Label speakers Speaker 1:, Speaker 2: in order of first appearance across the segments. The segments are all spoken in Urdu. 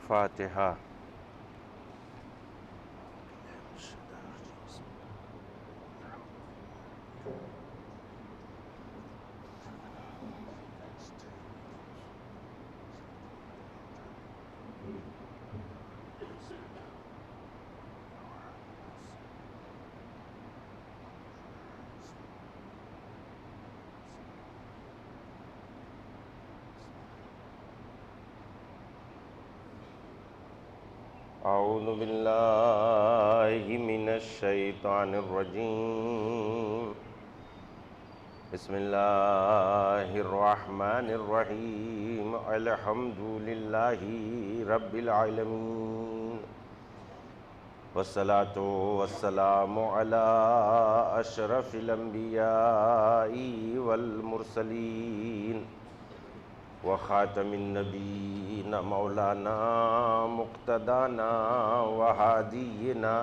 Speaker 1: فاتحہ۔ اعوذ باللہ من الشیطان الرجیم، بسم اللہ الرحمن الرحیم، الحمد للہ رب العالمین، والصلاة والسلام علی اشرف الانبیاء والمرسلین، وخاتم النبیین مولانا مقتدانا وہادینا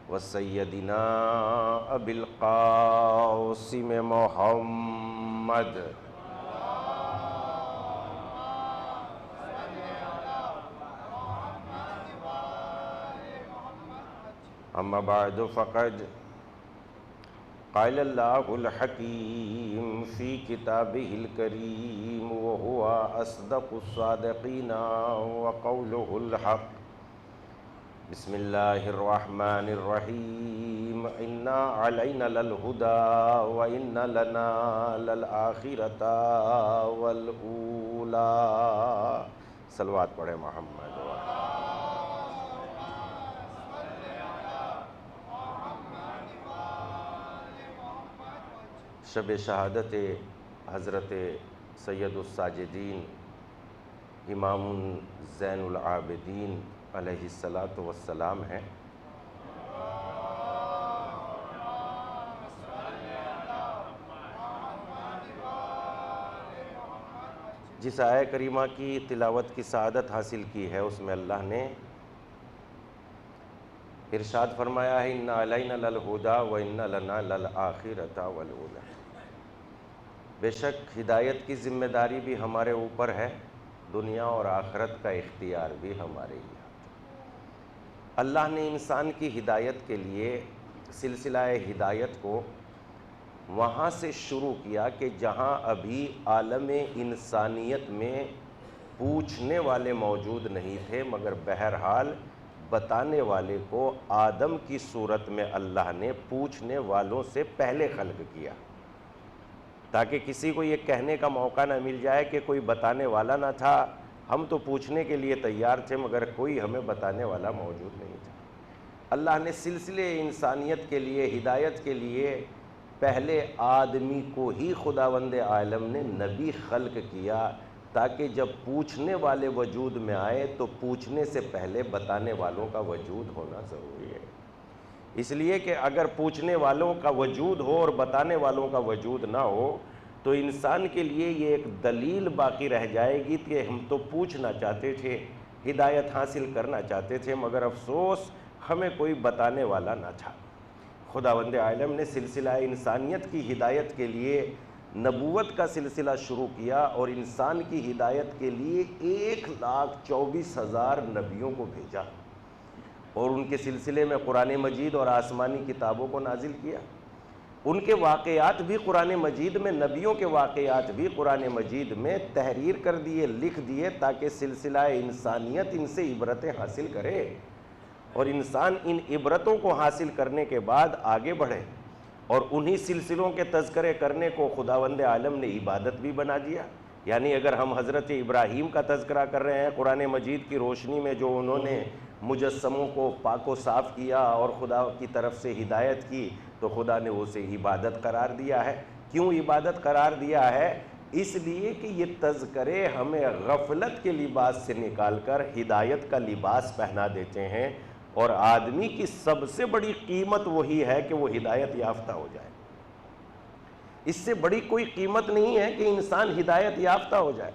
Speaker 1: وسیدنا ابی القاسم محمد۔ اما بعد فقد قال اللہ الحکیم فی کتابہ الکریم وہو اصدق الصادقین وقولہ الحق۔ بسم اللہ الرحمن الرحیم، انا علینا للہدی وان لنا للآخرۃ والأولی۔ صلوات پڑھیں محمد۔ شب شہادت حضرت سید الساجدین امام زین العابدین علیہ الصلاۃ والسلام ہے۔ جس آیہ کریمہ کی تلاوت کی سعادت حاصل کی ہے اس میں اللہ نے ارشاد فرمایا ہے اِنَّ عَلَيْنَا لَلْهُدَى وَإِنَّ لَنَا لَلْآخِرَةَ وَالْأُولَى۔ بے شک ہدایت کی ذمہ داری بھی ہمارے اوپر ہے، دنیا اور آخرت کا اختیار بھی ہمارے لیے۔ اللہ نے انسان کی ہدایت کے لیے سلسلہ ہدایت کو وہاں سے شروع کیا کہ جہاں ابھی عالم انسانیت میں پوچھنے والے موجود نہیں تھے، مگر بہرحال بتانے والے کو آدم کی صورت میں اللہ نے پوچھنے والوں سے پہلے خلق کیا، تاکہ کسی کو یہ کہنے کا موقع نہ مل جائے کہ کوئی بتانے والا نہ تھا، ہم تو پوچھنے کے لیے تیار تھے مگر کوئی ہمیں بتانے والا موجود نہیں تھا۔ اللہ نے سلسلے انسانیت کے لیے، ہدایت کے لیے پہلے آدمی کو ہی خداوند عالم نے نبی خلق کیا، تاکہ جب پوچھنے والے وجود میں آئے تو پوچھنے سے پہلے بتانے والوں کا وجود ہونا ضروری ہے۔ اس لیے کہ اگر پوچھنے والوں کا وجود ہو اور بتانے والوں کا وجود نہ ہو تو انسان کے لیے یہ ایک دلیل باقی رہ جائے گی کہ ہم تو پوچھنا چاہتے تھے، ہدایت حاصل کرنا چاہتے تھے، مگر افسوس ہمیں کوئی بتانے والا نہ تھا۔ خداوند عالم نے سلسلہ انسانیت کی ہدایت کے لیے نبوت کا سلسلہ شروع کیا اور انسان کی ہدایت کے لیے 1,24,000 نبیوں کو بھیجا اور ان کے سلسلے میں قرآن مجید اور آسمانی کتابوں کو نازل کیا۔ ان کے واقعات بھی قرآن مجید میں، نبیوں کے واقعات بھی قرآن مجید میں تحریر کر دیے، لکھ دیے، تاکہ سلسلہ انسانیت ان سے عبرتیں حاصل کرے اور انسان ان عبرتوں کو حاصل کرنے کے بعد آگے بڑھے۔ اور انہی سلسلوں کے تذکرے کرنے کو خداوند عالم نے عبادت بھی بنا دیا۔ یعنی اگر ہم حضرت ابراہیم کا تذکرہ کر رہے ہیں قرآن مجید کی روشنی میں، جو انہوں نے مجسموں کو پاک و صاف کیا اور خدا کی طرف سے ہدایت کی، تو خدا نے اسے عبادت قرار دیا ہے۔ کیوں عبادت قرار دیا ہے؟ اس لیے کہ یہ تذکرے ہمیں غفلت کے لباس سے نکال کر ہدایت کا لباس پہنا دیتے ہیں، اور آدمی کی سب سے بڑی قیمت وہی ہے کہ وہ ہدایت یافتہ ہو جائے۔ اس سے بڑی کوئی قیمت نہیں ہے کہ انسان ہدایت یافتہ ہو جائے۔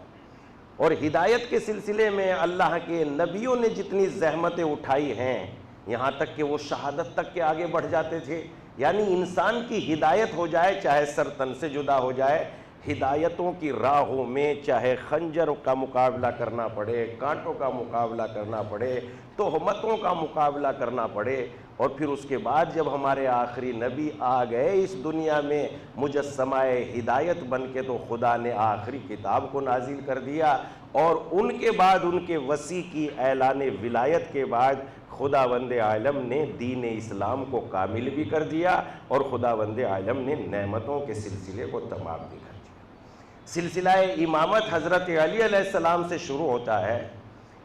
Speaker 1: اور ہدایت کے سلسلے میں اللہ کے نبیوں نے جتنی زحمتیں اٹھائی ہیں، یہاں تک کہ وہ شہادت تک کے آگے بڑھ جاتے تھے، یعنی انسان کی ہدایت ہو جائے، چاہے سر تن سے جدا ہو جائے، ہدایتوں کی راہوں میں چاہے خنجر کا مقابلہ کرنا پڑے، کانٹوں کا مقابلہ کرنا پڑے، تہمتوں کا مقابلہ کرنا پڑے، اور پھر اس کے بعد جب ہمارے آخری نبی آ گئے اس دنیا میں مجسمہ ہدایت بن کے، تو خدا نے آخری کتاب کو نازل کر دیا، اور ان کے بعد ان کے وصی کی اعلان ولایت کے بعد خداوند عالم نے دین اسلام کو کامل بھی کر دیا، اور خداوند عالم نے نعمتوں کے سلسلے کو تمام بھی کر دیا۔ سلسلہ امامت حضرت علی علیہ السلام سے شروع ہوتا ہے،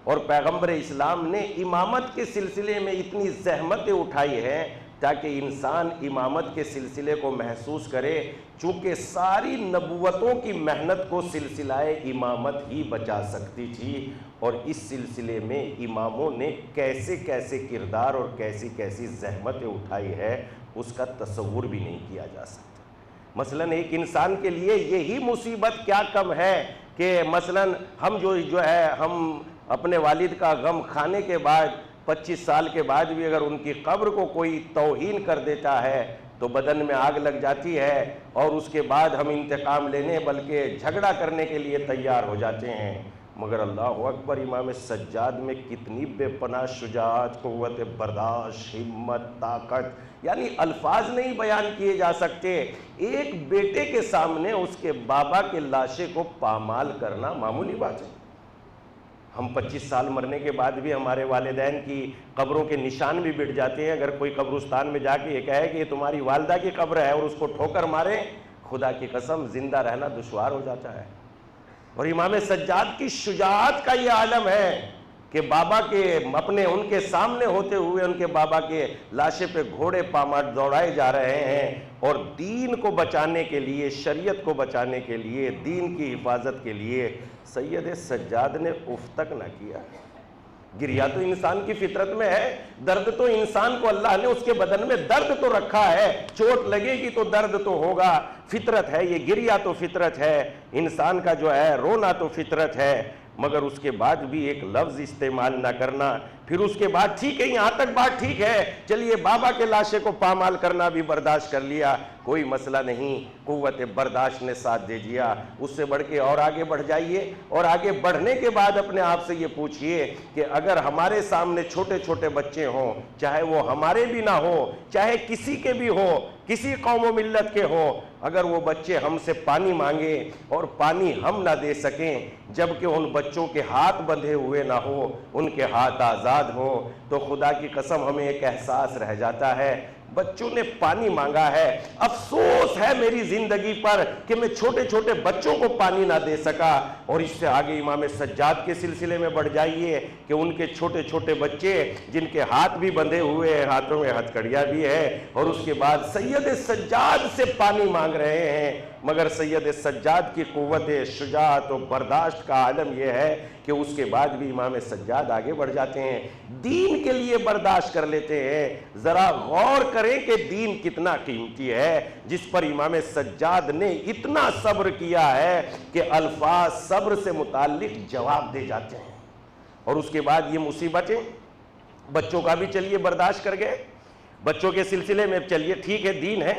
Speaker 1: اور پیغمبر اسلام نے امامت کے سلسلے میں اتنی زحمتیں اٹھائی ہیں تاکہ انسان امامت کے سلسلے کو محسوس کرے، چونکہ ساری نبوتوں کی محنت کو سلسلہ امامت ہی بچا سکتی تھی، اور اس سلسلے میں اماموں نے کیسے کیسے کردار اور کیسی کیسی زحمتیں اٹھائی ہے اس کا تصور بھی نہیں کیا جا سکتا۔ مثلا ایک انسان کے لیے یہی مصیبت کیا کم ہے کہ مثلا ہم ہم اپنے والد کا غم کھانے کے بعد 25 سال کے بعد بھی اگر ان کی قبر کو کوئی توہین کر دیتا ہے تو بدن میں آگ لگ جاتی ہے، اور اس کے بعد ہم انتقام لینے بلکہ جھگڑا کرنے کے لیے تیار ہو جاتے ہیں۔ مگر اللہ اکبر، امام سجاد میں کتنی بے پناہ شجاعت، قوت برداشت، ہمت، طاقت، یعنی الفاظ نہیں بیان کیے جا سکتے۔ ایک بیٹے کے سامنے اس کے بابا کے لاشے کو پامال کرنا معمولی بات ہے۔ ہم 25 سال مرنے کے بعد بھی ہمارے والدین کی قبروں کے نشان بھی مٹ جاتے ہیں۔ اگر کوئی قبرستان میں جا کے یہ کہے کہ یہ تمہاری والدہ کی قبر ہے اور اس کو ٹھوکر مارے، خدا کی قسم زندہ رہنا دشوار ہو جاتا ہے۔ اور امام سجاد کی شجاعت کا یہ عالم ہے کہ بابا کے ان کے سامنے ہوتے ہوئے ان کے بابا کے لاشے پہ گھوڑے پامال دوڑائے جا رہے ہیں، اور دین کو بچانے کے لیے، شریعت کو بچانے کے لیے، دین کی حفاظت کے لیے سید سجاد نے اف تک نہ کیا۔ گریا تو انسان کی فطرت میں ہے، درد تو انسان کو اللہ نے اس کے بدن میں درد تو رکھا ہے، چوٹ لگے گی تو درد تو ہوگا، فطرت ہے یہ، گریا تو فطرت ہے، انسان کا رونا تو فطرت ہے، مگر اس کے بعد بھی ایک لفظ استعمال نہ کرنا۔ پھر اس کے بعد ٹھیک ہے، یہاں تک بات ٹھیک ہے، چلیے بابا کے لاشے کو پامال کرنا بھی برداشت کر لیا، کوئی مسئلہ نہیں، قوت برداشت نے ساتھ دے دیا۔ اس سے بڑھ کے اور آگے بڑھ جائیے، اور آگے بڑھنے کے بعد اپنے آپ سے یہ پوچھئے کہ اگر ہمارے سامنے چھوٹے چھوٹے بچے ہوں، چاہے وہ ہمارے بھی نہ ہو، چاہے کسی کے بھی ہو، کسی قوم و ملت کے ہو، اگر وہ بچے ہم سے پانی مانگے اور پانی ہم نہ دے سکیں، جبکہ ان بچوں کے ہاتھ بندھے ہوئے نہ ہو، ان کے ہاتھ آزاد ہوں، تو خدا کی قسم ہمیں ایک احساس رہ جاتا ہے، بچوں نے پانی مانگا ہے، افسوس ہے میری زندگی پر کہ میں چھوٹے چھوٹے بچوں کو پانی نہ دے سکا۔ اور اس سے آگے امام سجاد کے سلسلے میں بڑھ جائیے کہ ان کے چھوٹے چھوٹے بچے جن کے ہاتھ بھی بندھے ہوئے ہیں، ہاتھوں میں ہتھکڑیاں بھی ہے، اور اس کے بعد سید سجاد سے پانی مانگ رہے ہیں، مگر سید سجاد کی قوت شجاعت و برداشت کا عالم یہ ہے کہ اس کے بعد بھی امام سجاد آگے بڑھ جاتے ہیں، دین کے لیے برداشت کر لیتے ہیں۔ ذرا غور کریں کہ دین کتنا قیمتی ہے، جس پر امام سجاد نے اتنا صبر کیا ہے کہ الفاظ صبر سے متعلق جواب دے جاتے ہیں۔ اور اس کے بعد یہ مصیبتیں، بچوں کا بھی چلیے برداشت کر گئے، بچوں کے سلسلے میں چلیے ٹھیک ہے دین ہے،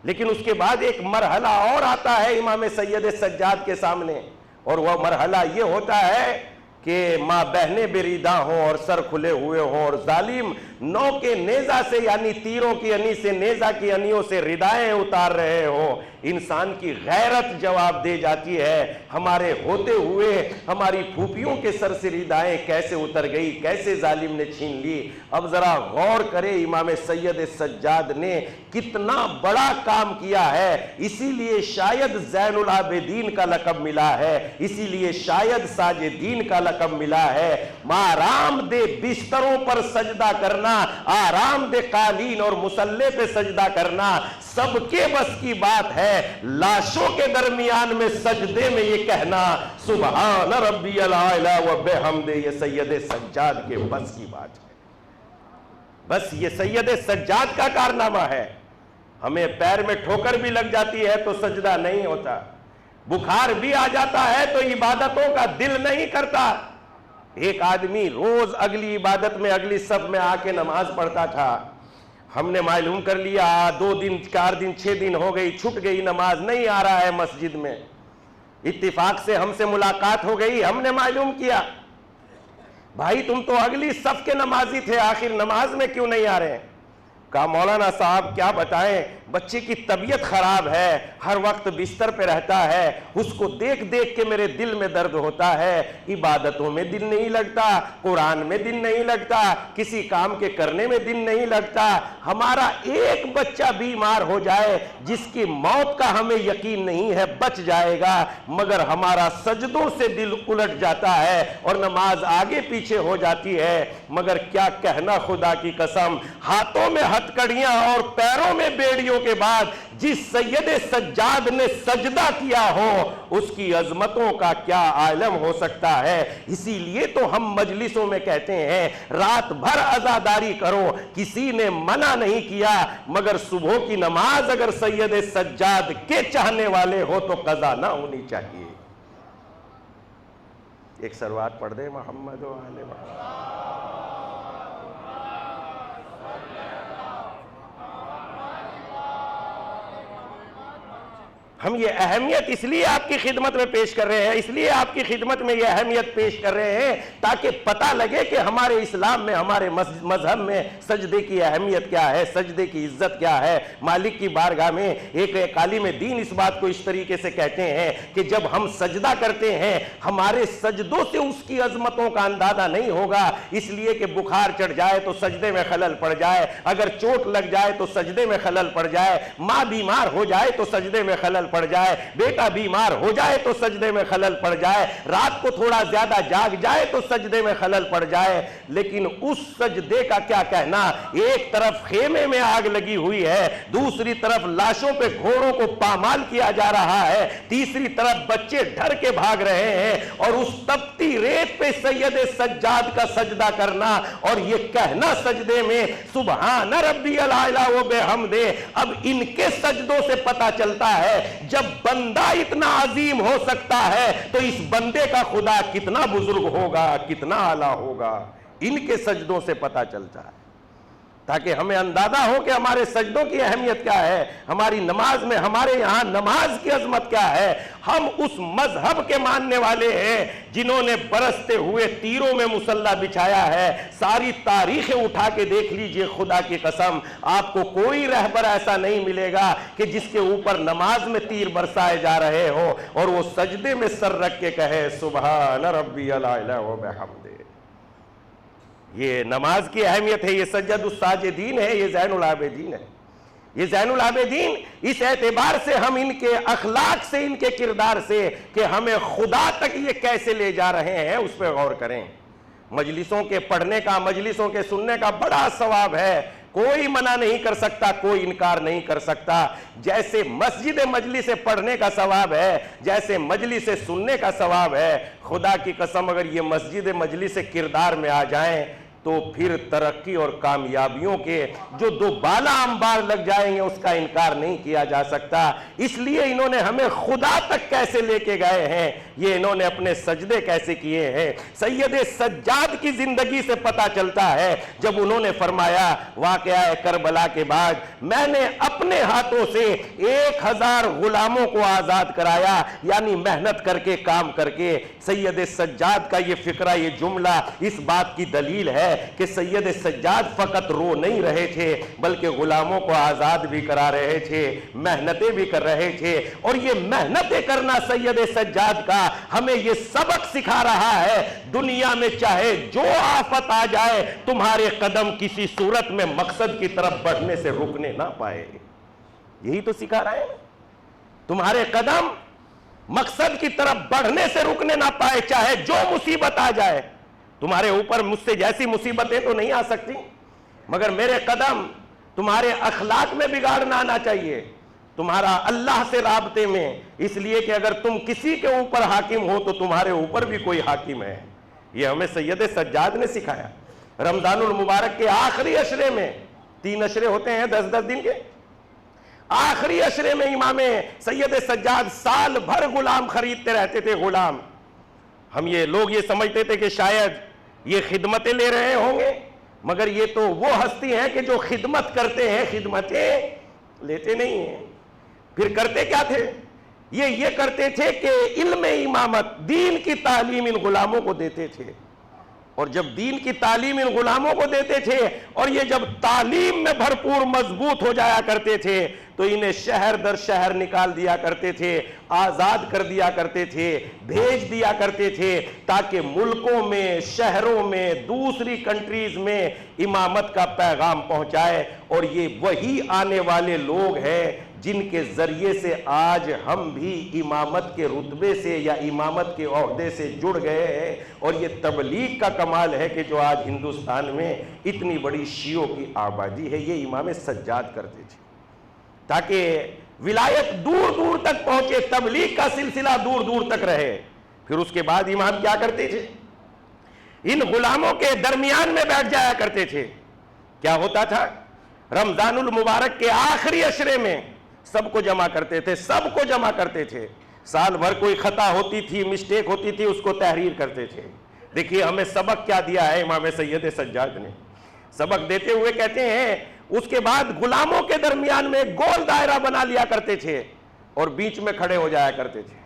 Speaker 1: لیکن اس کے بعد ایک مرحلہ اور آتا ہے امام سید سجاد کے سامنے، اور وہ مرحلہ یہ ہوتا ہے کہ ماں بہنیں بریداں ہوں اور سر کھلے ہوئے ہوں، اور ظالم نو کے نیزہ سے یعنی تیروں کی انی سے، نیزہ کی انیوں سے ردائیں اتار رہے ہوں، انسان کی غیرت جواب دے جاتی ہے، ہمارے ہوتے ہوئے ہماری پھوپھیوں کے سر سے ردائیں کیسے اتر گئی، کیسے ظالم نے چھین لی۔ اب ذرا غور کرے امام سید سجاد نے کتنا بڑا کام کیا ہے، اسی لیے شاید زین العابدین کا لقب ملا ہے، اسی لیے شاید ساجدین کا لقب ملا ہے۔ آرام دہ بستروں پر سجدہ کرنا، آرام دہ قالین اور مصلے پہ سجدہ کرنا سب کے بس کی بات ہے، لاشوں کے درمیان میں سجدے میں یہ کہنا سبحان ربی الاعلی و بحمدہ، یہ سید سجاد کے بس کی بات ہے۔ بس یہ سید سجاد کا کارنامہ ہے۔ ہمیں پیر میں ٹھوکر بھی لگ جاتی ہے تو سجدہ نہیں ہوتا، بخار بھی آ جاتا ہے تو عبادتوں کا دل نہیں کرتا۔ ایک آدمی روز اگلی عبادت میں اگلی صف میں آ کے نماز پڑھتا تھا، ہم نے معلوم کر لیا 2 دن 4 دن 6 دن ہو گئی، چھٹ گئی نماز، نہیں آ رہا ہے مسجد میں، اتفاق سے ہم سے ملاقات ہو گئی، ہم نے معلوم کیا بھائی تم تو اگلی صف کے نمازی تھے، آخر نماز میں کیوں نہیں آ رہے ہیں؟ کہا مولانا صاحب کیا بتائیں، بچے کی طبیعت خراب ہے، ہر وقت بستر پہ رہتا ہے، اس کو دیکھ دیکھ کے میرے دل میں درد ہوتا ہے، عبادتوں میں دل نہیں لگتا، قرآن میں دل نہیں لگتا، کسی کام کے کرنے میں دل نہیں لگتا، ہمارا ایک بچہ بیمار ہو جائے جس کی موت کا ہمیں یقین نہیں ہے بچ جائے گا، مگر ہمارا سجدوں سے دل الٹ جاتا ہے اور نماز آگے پیچھے ہو جاتی ہے، مگر کیا کہنا خدا کی قسم، ہاتھوں میں ہتکڑیاں اور پیروں میں بیڑیوں کے بعد جس سید سجاد نے سجدہ کیا ہو اس کی عظمتوں کا کیا عالم ہو سکتا ہے۔ اسی لیے تو ہم مجلسوں میں کہتے ہیں رات بھر عزاداری کرو، کسی نے منع نہیں کیا، مگر صبح کی نماز اگر سید سجاد کے چاہنے والے ہو تو قضا نہ ہونی چاہیے۔ ایک سروات پڑھ دے محمد و آل محمد۔ ہم یہ اہمیت اس لیے آپ کی خدمت میں پیش کر رہے ہیں، اس لیے آپ کی خدمت میں یہ اہمیت پیش کر رہے ہیں تاکہ پتہ لگے کہ ہمارے اسلام میں، ہمارے مذہب میں سجدے کی اہمیت کیا ہے، سجدے کی عزت کیا ہے۔ مالک کی بارگاہ میں ایک عالم دین اس بات کو اس طریقے سے کہتے ہیں کہ جب ہم سجدہ کرتے ہیں ہمارے سجدوں سے اس کی عظمتوں کا اندازہ نہیں ہوگا، اس لیے کہ بخار چڑھ جائے تو سجدے میں خلل پڑ جائے، اگر چوٹ لگ جائے تو سجدے میں خلل پڑ جائے، ماں بیمار ہو جائے تو سجدے میں خلل پڑ جائے، بیٹا بیمار ہو جائے تو سجدے میں خلل پڑ جائے، رات کو تھوڑا زیادہ جاگ جائے تو سجدے میں خلل پڑ جائے، لیکن اس سجدے کا کیا کہنا؟ ایک طرف خیمے میں آگ لگی ہوئی ہے، دوسری طرف لاشوں پہ گھوڑوں کو پامال کیا جا رہا ہے، تیسری طرف بچے ڈر کے بھاگ رہے ہیں، اور اس تپتی ریت پہ سید سجاد کا سجدہ کرنا اور یہ کہنا سجدے میں سبحان ربی الاعلی و بحمدہ۔ اب ان کے سجدوں سے پتہ چلتا ہے جب بندہ اتنا عظیم ہو سکتا ہے تو اس بندے کا خدا کتنا بزرگ ہوگا، کتنا اعلیٰ ہوگا، ان کے سجدوں سے پتہ چلتا ہے، تاکہ ہمیں اندازہ ہو کہ ہمارے سجدوں کی اہمیت کیا ہے، ہماری نماز میں، ہمارے یہاں نماز کی عظمت کیا ہے۔ ہم اس مذہب کے ماننے والے ہیں جنہوں نے برستے ہوئے تیروں میں مصلی بچھایا ہے۔ ساری تاریخیں اٹھا کے دیکھ لیجئے، خدا کی قسم آپ کو کوئی رہبر ایسا نہیں ملے گا کہ جس کے اوپر نماز میں تیر برسائے جا رہے ہو اور وہ سجدے میں سر رکھ کے کہے سبحان ربی الاعلی و بحمدہ۔ یہ نماز کی اہمیت ہے، یہ سجد الساجدین ہے، یہ زین العابدین ہے، یہ زین العابدین اس اعتبار سے ہم ان کے اخلاق سے، ان کے کردار سے کہ ہمیں خدا تک یہ کیسے لے جا رہے ہیں اس پہ غور کریں۔ مجلسوں کے پڑھنے کا، مجلسوں کے سننے کا بڑا ثواب ہے، کوئی منع نہیں کر سکتا، کوئی انکار نہیں کر سکتا۔ جیسے مسجد مجلس سے پڑھنے کا ثواب ہے، جیسے مجلس سے سننے کا ثواب ہے، خدا کی قسم اگر یہ مسجد مجلس سے کردار میں آ جائیں تو پھر ترقی اور کامیابیوں کے جو دو بالا انبار لگ جائیں گے اس کا انکار نہیں کیا جا سکتا۔ اس لیے انہوں نے ہمیں خدا تک کیسے لے کے گئے ہیں، یہ انہوں نے اپنے سجدے کیسے کیے ہیں۔ سید سجاد کی زندگی سے پتہ چلتا ہے، جب انہوں نے فرمایا واقعہ کربلا کے بعد میں نے اپنے ہاتھوں سے 1000 غلاموں کو آزاد کرایا، یعنی محنت کر کے، کام کر کے۔ سید سجاد کا یہ فقرہ، یہ جملہ اس بات کی دلیل ہے کہ سید سجاد فقط رو نہیں رہے تھے بلکہ غلاموں کو آزاد بھی کرا رہے تھے، محنتیں بھی کر رہے تھے، اور یہ محنتیں کرنا سید سجاد کا ہمیں یہ سبق سکھا رہا ہے دنیا میں چاہے جو آفت آ جائے تمہارے قدم کسی صورت میں مقصد کی طرف بڑھنے سے رکنے نہ پائے۔ یہی تو سکھا رہے ہیں، تمہارے قدم مقصد کی طرف بڑھنے سے رکنے نہ پائے، چاہے جو مصیبت آ جائے۔ تمہارے اوپر مجھ سے جیسی مصیبتیں تو نہیں آ سکتی، مگر میرے قدم تمہارے اخلاق میں بگاڑ نہ آنا چاہیے، تمہارا اللہ سے رابطے میں، اس لیے کہ اگر تم کسی کے اوپر حاکم ہو تو تمہارے اوپر بھی کوئی حاکم ہے۔ یہ ہمیں سید سجاد نے سکھایا۔ رمضان المبارک کے آخری عشرے میں، 3 عشرے ہوتے ہیں 10-10 دن کے، آخری عشرے میں امام سید سجاد سال بھر غلام خریدتے رہتے تھے، غلام۔ ہم یہ لوگ یہ سمجھتے تھے کہ شاید یہ خدمتیں لے رہے ہوں گے، مگر یہ تو وہ ہستی ہیں کہ جو خدمت کرتے ہیں، خدمتیں لیتے نہیں ہیں۔ پھر کرتے کیا تھے؟ یہ کرتے تھے کہ علم امامت، دین کی تعلیم ان غلاموں کو دیتے تھے، اور جب دین کی تعلیم ان غلاموں کو دیتے تھے اور یہ جب تعلیم میں بھرپور مضبوط ہو جایا کرتے تھے تو انہیں شہر در شہر نکال دیا کرتے تھے، آزاد کر دیا کرتے تھے، بھیج دیا کرتے تھے، تاکہ ملکوں میں، شہروں میں، دوسری کنٹریز میں امامت کا پیغام پہنچائے۔ اور یہ وہی آنے والے لوگ ہیں جن کے ذریعے سے آج ہم بھی امامت کے رتبے سے یا امامت کے عہدے سے جڑ گئے ہیں۔ اور یہ تبلیغ کا کمال ہے کہ جو آج ہندوستان میں اتنی بڑی شیعوں کی آبادی ہے، یہ امام سجاد کرتے تھے تاکہ ولایت دور دور تک پہنچے، تبلیغ کا سلسلہ دور دور تک رہے۔ پھر اس کے بعد امام کیا کرتے تھے؟ ان غلاموں کے درمیان میں بیٹھ جایا کرتے تھے۔ کیا ہوتا تھا؟ رمضان المبارک کے آخری عشرے میں سب کو جمع کرتے تھے، سب کو جمع کرتے تھے۔ سال بھر کوئی خطا ہوتی تھی، مسٹیک ہوتی تھی، اس کو تحریر کرتے تھے۔ دیکھیے ہمیں سبق کیا دیا ہے امام سید سجاد نے۔ سبق دیتے ہوئے کہتے ہیں اس کے بعد غلاموں کے درمیان میں گول دائرہ بنا لیا کرتے تھے اور بیچ میں کھڑے ہو جایا کرتے تھے،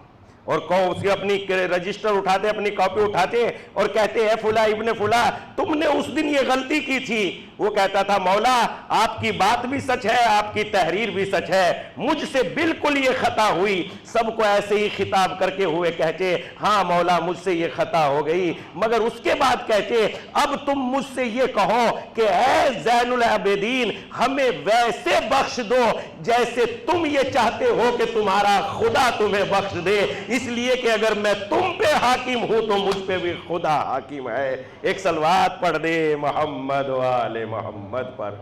Speaker 1: اور اس کی اپنی رجسٹر اٹھاتے، اپنی کاپی اٹھاتے اور کہتے ہیں فلاں ابن فلاں تم نے اس دن یہ غلطی کی تھی۔ وہ کہتا تھا مولا آپ کی بات بھی سچ ہے، آپ کی تحریر بھی سچ ہے، مجھ سے بالکل یہ خطا ہوئی۔ سب کو ایسے ہی خطاب کر کے ہوئے کہتے ہاں مولا مجھ سے یہ خطا ہو گئی، مگر اس کے بعد کہتے اب تم مجھ سے یہ کہو کہ اے زین العابدین ہمیں ویسے بخش دو جیسے تم یہ چاہتے ہو کہ تمہارا خدا تمہیں بخش دے، اس لیے کہ اگر میں تم پہ حاکم ہوں تو مجھ پہ بھی خدا حاکم ہے۔ ایک صلوات پڑھ دے محمد و آل محمد پر۔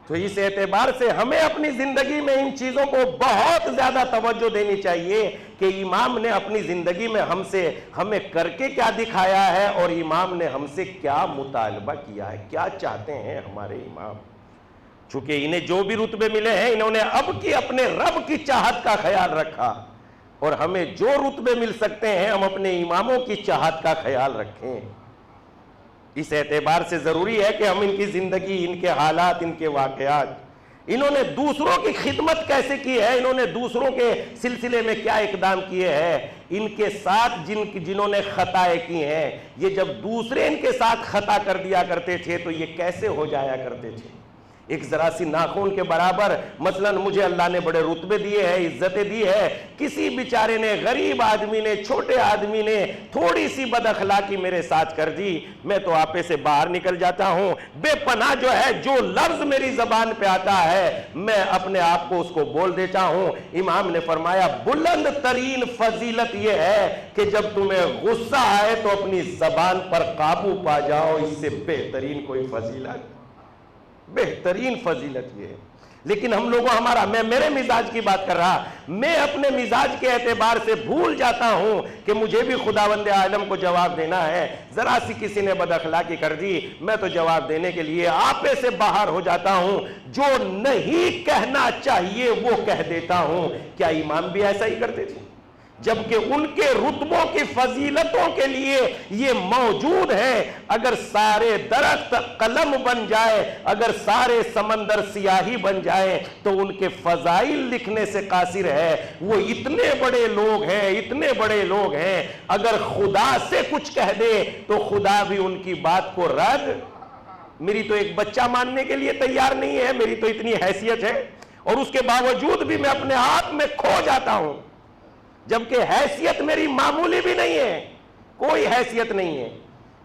Speaker 1: تو اس اعتبار سے ہمیں اپنی زندگی میں ان چیزوں کو بہت زیادہ توجہ دینی چاہیے کہ امام نے اپنی زندگی میں ہمیں کر کے کیا دکھایا ہے، اور امام نے ہم سے کیا مطالبہ کیا ہے، کیا چاہتے ہیں ہمارے امام۔ چونکہ انہیں جو بھی رتبے ملے ہیں انہوں نے اب کی اپنے رب کی چاہت کا خیال رکھا، اور ہمیں جو رتبے مل سکتے ہیں ہم اپنے اماموں کی چاہت کا خیال رکھیں۔ اس اعتبار سے ضروری ہے کہ ہم ان کی زندگی، ان کے حالات، ان کے واقعات، انہوں نے دوسروں کی خدمت کیسے کی ہے، انہوں نے دوسروں کے سلسلے میں کیا اقدام کیے ہیں، ان کے ساتھ جنہوں نے خطائیں کی ہیں، یہ جب دوسرے ان کے ساتھ خطا کر دیا کرتے تھے تو یہ کیسے ہو جایا کرتے تھے۔ ایک ذرا سی ناخن کے برابر مثلا مجھے اللہ نے بڑے رتبے دیے ہیں، عزتیں دی ہے، کسی بیچارے نے، غریب آدمی نے، چھوٹے آدمی نے تھوڑی سی بد اخلاقی میرے ساتھ کر دی، میں تو آپے سے باہر نکل جاتا ہوں، بے پناہ جو ہے جو لفظ میری زبان پہ آتا ہے میں اپنے آپ کو اس کو بول دیتا ہوں۔ امام نے فرمایا بلند ترین فضیلت یہ ہے کہ جب تمہیں غصہ آئے تو اپنی زبان پر قابو پا جاؤ، اس سے بہترین کوئی فضیلت، بہترین فضیلت یہ ہے۔ لیکن ہم لوگوں میں میرے مزاج کی بات کر رہا، میں اپنے مزاج کے اعتبار سے بھول جاتا ہوں کہ مجھے بھی خداوند عالم کو جواب دینا ہے۔ ذرا سی کسی نے بد اخلاقی کر دی، میں تو جواب دینے کے لیے آپے سے باہر ہو جاتا ہوں، جو نہیں کہنا چاہیے وہ کہہ دیتا ہوں۔ کیا امام بھی ایسا ہی کرتے تھے؟ جبکہ ان کے رتبوں کی فضیلتوں کے لیے یہ موجود ہے۔ اگر سارے درخت قلم بن جائے، اگر سارے سمندر سیاہی بن جائے تو ان کے فضائل لکھنے سے قاصر ہے۔ وہ اتنے بڑے لوگ ہیں، اتنے بڑے لوگ ہیں، اگر خدا سے کچھ کہہ دے تو خدا بھی ان کی بات کو رد، میری تو ایک بچہ ماننے کے لیے تیار نہیں ہے، میری تو اتنی حیثیت ہے، اور اس کے باوجود بھی میں اپنے آپ میں کھو جاتا ہوں، جبکہ حیثیت میری معمولی بھی نہیں ہے، کوئی حیثیت نہیں ہے،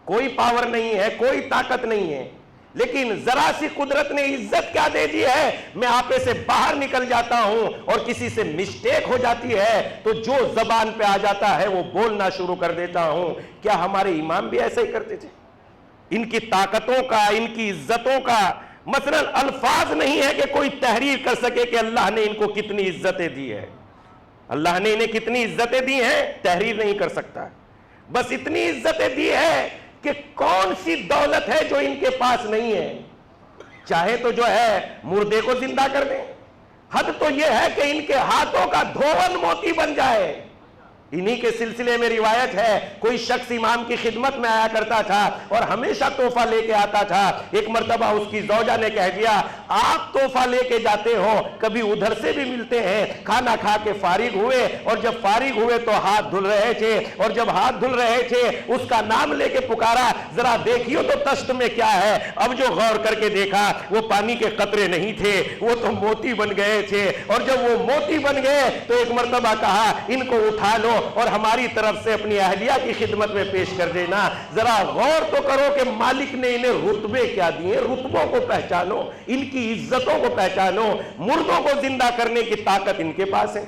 Speaker 1: کوئی پاور نہیں ہے، کوئی طاقت نہیں ہے، لیکن ذرا سی قدرت نے عزت کیا دے دی ہے، میں آپے سے باہر نکل جاتا ہوں، اور کسی سے مسٹیک ہو جاتی ہے تو جو زبان پہ آ جاتا ہے وہ بولنا شروع کر دیتا ہوں۔ کیا ہمارے امام بھی ایسا ہی کرتے تھے؟ ان کی طاقتوں کا، ان کی عزتوں کا مثلا الفاظ نہیں ہے کہ کوئی تحریر کر سکے کہ اللہ نے ان کو کتنی عزتیں دی ہے، اللہ نے انہیں کتنی عزتیں دی ہیں، تحریر نہیں کر سکتا، بس اتنی عزتیں دی ہے کہ کون سی دولت ہے جو ان کے پاس نہیں ہے، چاہے تو جو ہے مردے کو زندہ کر دیں، حد تو یہ ہے کہ ان کے ہاتھوں کا دھون موتی بن جائے۔ انہی کے سلسلے میں روایت ہے، کوئی شخص امام کی خدمت میں آیا کرتا تھا اور ہمیشہ تحفہ لے کے آتا تھا۔ ایک مرتبہ اس کی زوجہ نے کہہ دیا، آپ تحفہ لے کے جاتے ہو، کبھی ادھر سے بھی ملتے ہیں۔ کھانا کھا کے فارغ ہوئے، اور جب فارغ ہوئے تو ہاتھ دھل رہے تھے، اور جب ہاتھ دھل رہے تھے اس کا نام لے کے پکارا، ذرا دیکھیو تو تشت میں کیا ہے۔ اب جو غور کر کے دیکھا، وہ پانی کے قطرے نہیں تھے، وہ تو موتی بن گئے تھے۔ اور جب وہ موتی بن گئے تو ایک مرتبہ کہا، ان کو اٹھا لو اور ہماری طرف سے اپنی اہلیہ کی خدمت میں پیش کر دینا۔ ذرا غور تو کرو کہ مالک نے انہیں رتبے کیا دیے، رتبوں کو پہچانو، ان کی عزتوں کو پہچانو۔ مردوں کو زندہ کرنے کی طاقت ان کے پاس ہے،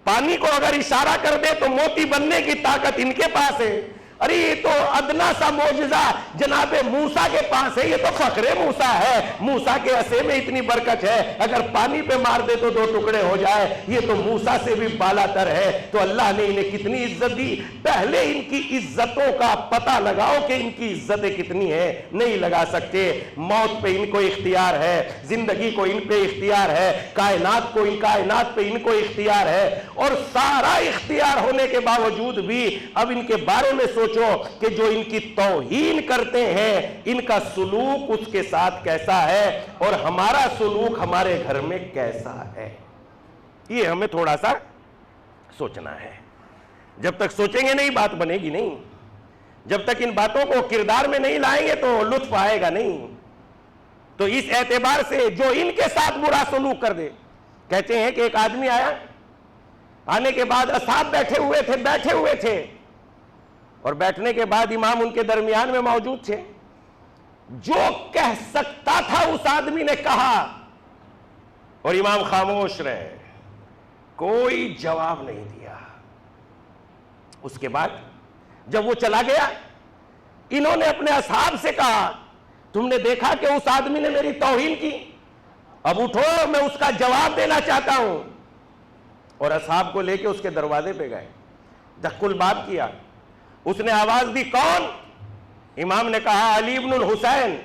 Speaker 1: پانی کو اگر اشارہ کر دے تو موتی بننے کی طاقت ان کے پاس ہے۔ ارے یہ تو ادنا سا معجزہ جناب موسیٰ کے پاس ہے، یہ تو فخر موسیٰ ہے۔ موسیٰ کے عصے میں اتنی برکت ہے، اگر پانی پہ مار دے تو 2 ٹکڑے ہو جائے، یہ تو موسیٰ سے بھی بالا تر ہے۔ تو اللہ نے انہیں کتنی عزت دی۔ پہلے ان کی عزتوں کا پتہ لگاؤ کہ ان کی عزتیں کتنی ہیں، نہیں لگا سکتے۔ موت پہ ان کو اختیار ہے، زندگی کو ان پہ اختیار ہے، کائنات پہ ان کو اختیار ہے، اور سارا اختیار ہونے کے باوجود بھی اب ان کے بارے میں سوچو کہ جو ان کی توہین کرتے ہیں ان کا سلوک اس کے ساتھ کیسا ہے، اور ہمارا سلوک ہمارے گھر میں کیسا ہے۔ یہ ہمیں تھوڑا سا سوچنا ہے۔ جب تک سوچیں گے نہیں بات بنے گی نہیں، جب تک ان باتوں کو کردار میں نہیں لائیں گے تو لطف آئے گا نہیں۔ تو اس اعتبار سے جو ان کے ساتھ برا سلوک کر دے، کہتے ہیں کہ ایک آدمی آیا، آنے کے بعد اصحاب بیٹھے ہوئے تھے، اور بیٹھنے کے بعد امام ان کے درمیان میں موجود تھے۔ جو کہہ سکتا تھا اس آدمی نے کہا، اور امام خاموش رہے، کوئی جواب نہیں دیا۔ اس کے بعد جب وہ چلا گیا، انہوں نے اپنے اصحاب سے کہا، تم نے دیکھا کہ اس آدمی نے میری توہین کی، اب اٹھو میں اس کا جواب دینا چاہتا ہوں۔ اور اصحاب کو لے کے اس کے دروازے پہ گئے، دق الباب کیا، اس نے آواز دی، کون؟ امام نے کہا علی ابن الحسین۔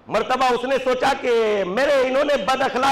Speaker 1: مرتبہ اس نے سوچا کہ انہوں نے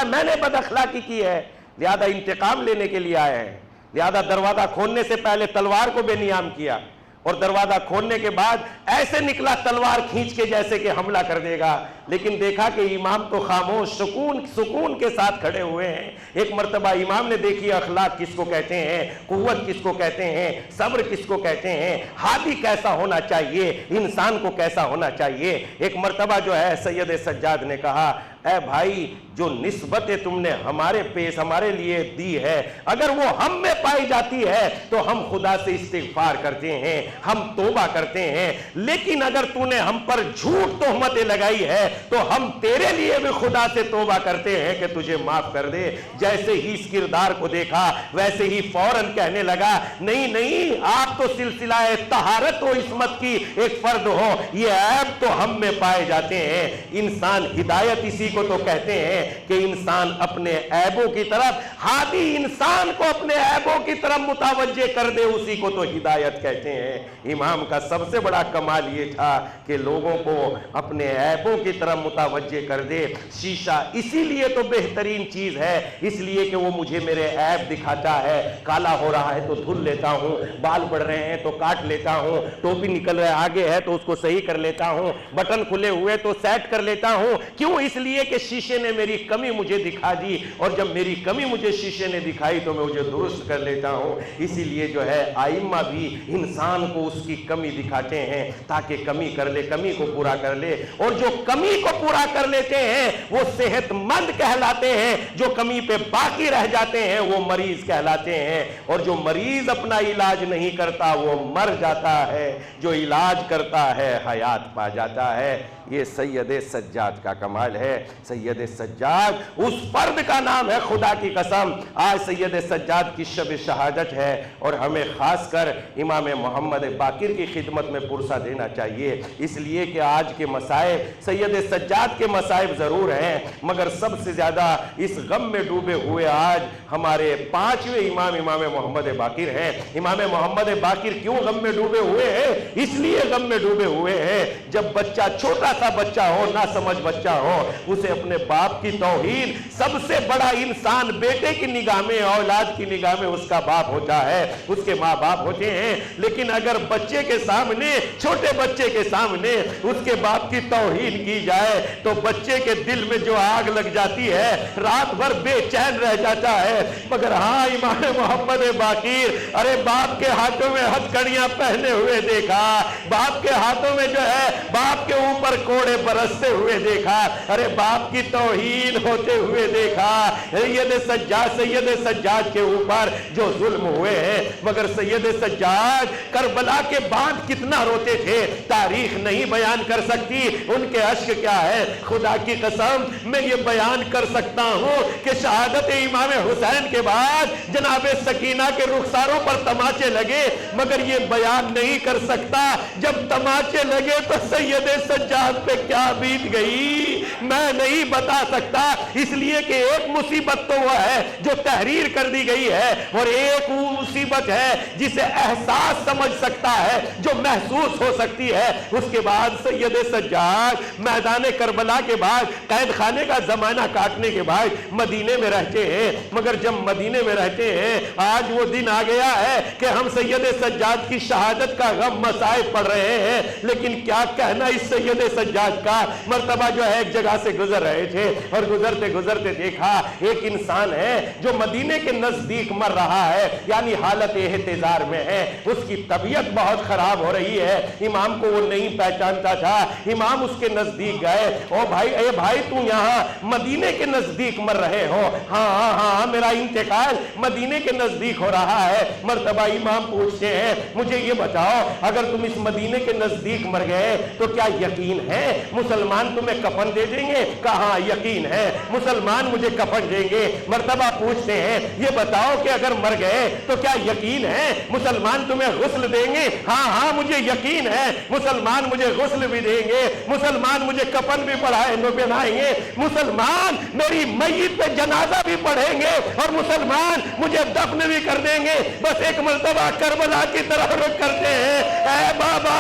Speaker 1: میں نے بد اخلاقی کی ہے، لہذا انتقام لینے کے لیے آئے ہیں، لہذا دروازہ کھولنے سے پہلے تلوار کو بے نیام کیا، اور دروازہ کھولنے کے بعد ایسے نکلا تلوار کھینچ کے جیسے کہ حملہ کر دے گا، لیکن دیکھا کہ امام تو خاموش سکون کے ساتھ کھڑے ہوئے ہیں۔ ایک مرتبہ امام نے دیکھی اخلاق کس کو کہتے ہیں، قوت کس کو کہتے ہیں، صبر کس کو کہتے ہیں، ہادی کیسا ہونا چاہیے، انسان کو کیسا ہونا چاہیے۔ ایک مرتبہ جو ہے سید سجاد نے کہا، اے بھائی جو نسبتیں تم نے ہمارے لیے دی ہے، اگر وہ ہم میں پائی جاتی ہے تو ہم خدا سے استغفار کرتے ہیں، ہم توبہ کرتے ہیں، لیکن اگر تو نے ہم پر جھوٹ تہمتیں لگائی ہے تو ہم تیرے لیے بھی خدا سے توبہ کرتے ہیں کہ تجھے معاف کر دے۔ جیسے ہی اس کردار کو دیکھا ویسے ہی فوراً کہنے لگا، نہیں آپ تو سلسلہ طہارت و عصمت کی ایک فرد ہو، یہ عیب تو ہم میں پائے جاتے ہیں۔ انسان ہدایت اسی کو تو کہتے ہیں کہ انسان اپنے عیبوں کی طرف، ہادی انسان کو اپنے عیبوں کی طرف متوجہ کر دے، اسی کو تو ہدایت کہتے ہیں۔ امام کا سب سے بڑا کمال یہ تھا کہ لوگوں کو اپنے عیبوں کی طرف متوجہ کر دے۔ شیشہ اسی لیے تو بہترین چیز ہے، اس لیے کہ وہ مجھے میرے عیب دکھاتا ہے۔ کالا ہو رہا ہے تو دھل لیتا ہوں، بال بڑھ رہے ہیں تو کاٹ لیتا ہوں، ٹوپی نکل رہا ہے آگے ہے تو اس کو صحیح کر لیتا ہوں، بٹن کھلے ہوئے تو سیٹ کر لیتا ہوں۔ کیوں؟ اس لیے کہ شیشے نے میری کمی مجھے دکھا دی، اور جب میری کمی مجھے شیشے نے دکھائی تو میں اسے درست کر لیتا ہوں۔ اسی لیے جو ہے آئمہ بھی انسان کو اس کی کمی دکھاتے ہیں تاکہ کمی کر لے، کمی کو پورا کر لے، اور جو کمی کو پورا کر لیتے ہیں وہ صحت مند کہلاتے ہیں، جو کمی پہ باقی رہ جاتے ہیں وہ مریض کہلاتے ہیں، اور جو مریض اپنا علاج نہیں کرتا وہ مر جاتا ہے، جو علاج کرتا ہے حیات پا جاتا ہے۔ یہ سید سجاد کا کمال ہے۔ سید سجاد اس فرد کا نام ہے، خدا کی قسم آج سید سجاد کی شب شہادت ہے، اور ہمیں خاص کر امام محمد باقر کی خدمت میں پرسہ دینا چاہیے، اس لیے کہ آج کے مصائب سید سجاد کے مصائب ضرور ہیں، مگر سب سے زیادہ اس غم میں ڈوبے ہوئے آج ہمارے پانچویں امام محمد باقر ہیں۔ امام محمد باقر کیوں غم میں ڈوبے ہوئے ہیں؟ اس لیے غم میں ڈوبے ہوئے ہیں، جب بچہ چھوٹا سا بچہ ہو، نہ سمجھ بچہ ہو، اسے اپنے باپ کی توہین، سب سے بڑا انسان بیٹے کی نگاہ میں، اولاد کی نگاہ میں اس کا باپ ہوتا ہے، اس کے ماں باپ ہوتے ہیں، لیکن اگر بچے کے سامنے، چھوٹے بچے کے سامنے اس کے باپ کی توہین کی جائے تو بچے کے دل میں جو آگ لگ جاتی ہے، رات بھر بے چین رہ جاتا ہے۔ مگر ہاں امام محمد باقر، ارے باپ کے ہاتھوں میں ہتھکڑیاں پہنے ہوئے دیکھا، باپ کے ہاتھوں میں جو ہے باپ کے اوپر کوڑے برستے ہوئے دیکھا، ارے باپ کی توہین ہوتے ہوئے دیکھا، سید سجاد کے اوپر جو ظلم ہوئے ہیں۔ مگر سید سجاد کربلا کے بعد کتنا روتے تھے، تاریخ نہیں بیان کر سکتی ان کے اشک کیا ہے۔ خدا کی قسم میں یہ بیان کر سکتا ہوں کہ شہادت امام حسین کے بعد جناب سکینہ کے رخساروں پر تماچے لگے، مگر یہ بیان نہیں کر سکتا جب تماچے لگے تو سید سجاد پہ کیا بیت گئی، میں نہیں بتا سکتا، اس لیے کہ ایک مصیبت تو وہ ہے جو تحریر کر دی گئی ہے، اور ایک وہ مصیبت ہے جسے احساس سمجھ سکتا ہے، جو محسوس ہو سکتی ہے۔ اس کے بعد سید سجاد میدان کربلا کے بعد قید خانے کا زمانہ کاٹنے کے بعد مدینے میں رہتے ہیں، مگر جب مدینے میں رہتے ہیں آج وہ دن آ گیا ہے کہ ہم سید سجاد کی شہادت کا غم مصائب پڑھ رہے ہیں، لیکن کیا کہنا اس سید سجاد کا۔ مرتبہ جو ہے ایک جگہ سے گزر رہے تھے اور گزرتے گزرتے دیکھا ایک انسان ہے جو مدینے کے نزدیک مر رہا ہے، یعنی حالت احتضار میں ہے، اس کی طبیعت بہت خراب ہو رہی ہے، امام کو وہ نہیں پہچانتا تھا۔ امام اس کے نزدیک گئے، او بھائی، اے بھائی تو یہاں مدینے کے نزدیک مر رہے ہو؟ ہاں ہاں ہاں، میرا انتقال مدینے کے نزدیک ہو رہا ہے۔ مرتبہ امام پوچھتے ہیں مجھے یہ بتاؤ اگر تم اس مدینے کے نزدیک مر گئے تو کیا یقین ہے مسلمان تمہیں کفن دے دیں گے؟ کہاں یقین ہے مسلمان مجھے کفن دیں گے۔ مرتبہ پوچھتے ہیں یہ بتاؤ کہ اگر مر گئے تو کیا یقین ہے مسلمان تمہیں غسل دیں گے؟ ہاں ہاں مجھے یقین ہے مسلمان مجھے غسل بھی دیں گے، مسلمان مجھے کفن بھی پہنائیں گے، مسلمان میری میت پہ جنازہ بھی پڑھیں گے اور مسلمان مجھے دفن بھی کر دیں گے۔ بس ایک مرتبہ کربلا کی طرف رخ کرتے ہیں، اے بابا،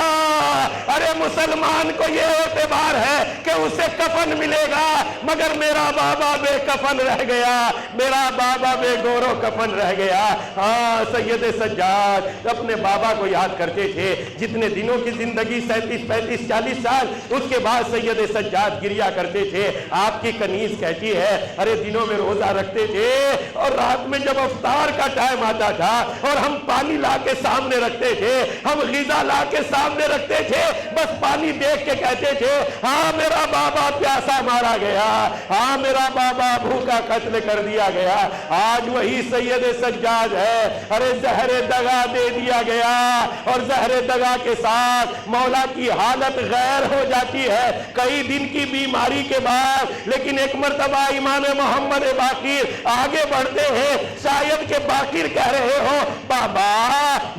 Speaker 1: ارے مسلمان کو یہ اعتبار ہے کہ اسے کفن ملے گا، مگر میرا بابا بے کفن رہ گیا، میرا بابا بے گور و کفن رہ گیا۔ ہاں سید سجاد اپنے بابا کو یاد کرتے تھے، جتنے دنوں کی زندگی 37 35 40 سال، اس کے بعد سید سجاد گریا کرتے تھے۔ آپ کی کنیز کہتی ہے ارے دنوں میں روزہ رکھتے تھے اور رات میں جب افطار کا ٹائم آتا تھا اور ہم پانی لا کے سامنے رکھتے تھے، ہم غذا لا کے سامنے رکھتے تھے، بس پانی دیکھ کے کہتے تھے ہاں میرا بابا پیاسا مارا گیا، ہاں میرا بابا بھوکا قتل کر دیا گیا۔ آج وہی سید سجاد ہے، ارے زہر دغا دے دیا گیا اور زہر دغا کے ساتھ مولا کی حالت غیر ہو جاتی ہے کئی دن کی بیماری کے بعد۔ لیکن ایک مرتبہ امام محمد باقر آگے بڑھتے ہیں، شاید کہ باقر کہہ رہے ہو بابا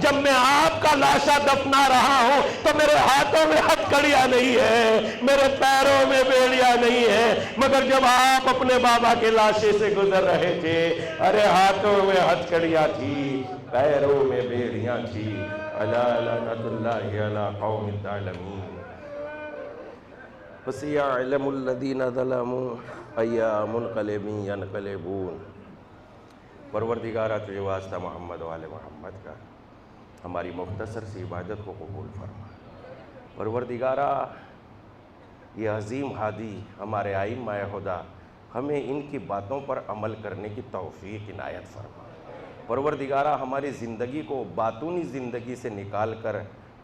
Speaker 1: جب میں آپ کا لاشا دفنا رہا ہوں تو میرے ہاتھوں میں ہتھکڑیاں نہیں ہے، میرے پیروں میں بیڑیاں نہیں ہے، مگر جب آپ اپنے بابا کے لاشے سے گزر رہے تھے ارے ہاتھوں میں ہتھکڑیاں تھی، پیروں میں بیڑیاں تھی۔ الا لعنت اللہ علی قوم الظالمین وسيعلم الذين ظلموا أي منقلب ينقلبون۔ پروردگارہ تجھے واسطہ محمد و آل محمد کا ہماری مختصر سی عبادت کو قبول فرما۔ پروردگارہ یہ عظیم ہادی ہمارے ائمہ خدا ہمیں ان کی باتوں پر عمل کرنے کی توفیق عنایت فرما۔ پروردگارہ ہماری زندگی کو باطنی زندگی سے نکال کر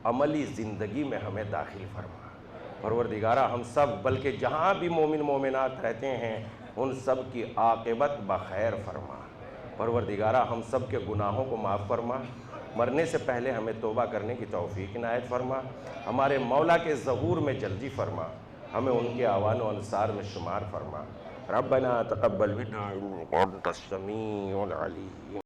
Speaker 1: عملی زندگی میں ہمیں داخل فرما۔ پروردگارہ ہم سب بلکہ جہاں بھی مومن مومنات رہتے ہیں ان سب کی عاقبت بخیر فرما۔ پروردگارہ ہم سب کے گناہوں کو معاف فرما، مرنے سے پہلے ہمیں توبہ کرنے کی توفیق عنایت فرما، ہمارے مولا کے ظہور میں جلدی فرما، ہمیں ان کے اعوان و انصار میں شمار فرما۔ ربنا تقبل منا انک انت السمیع العلیم۔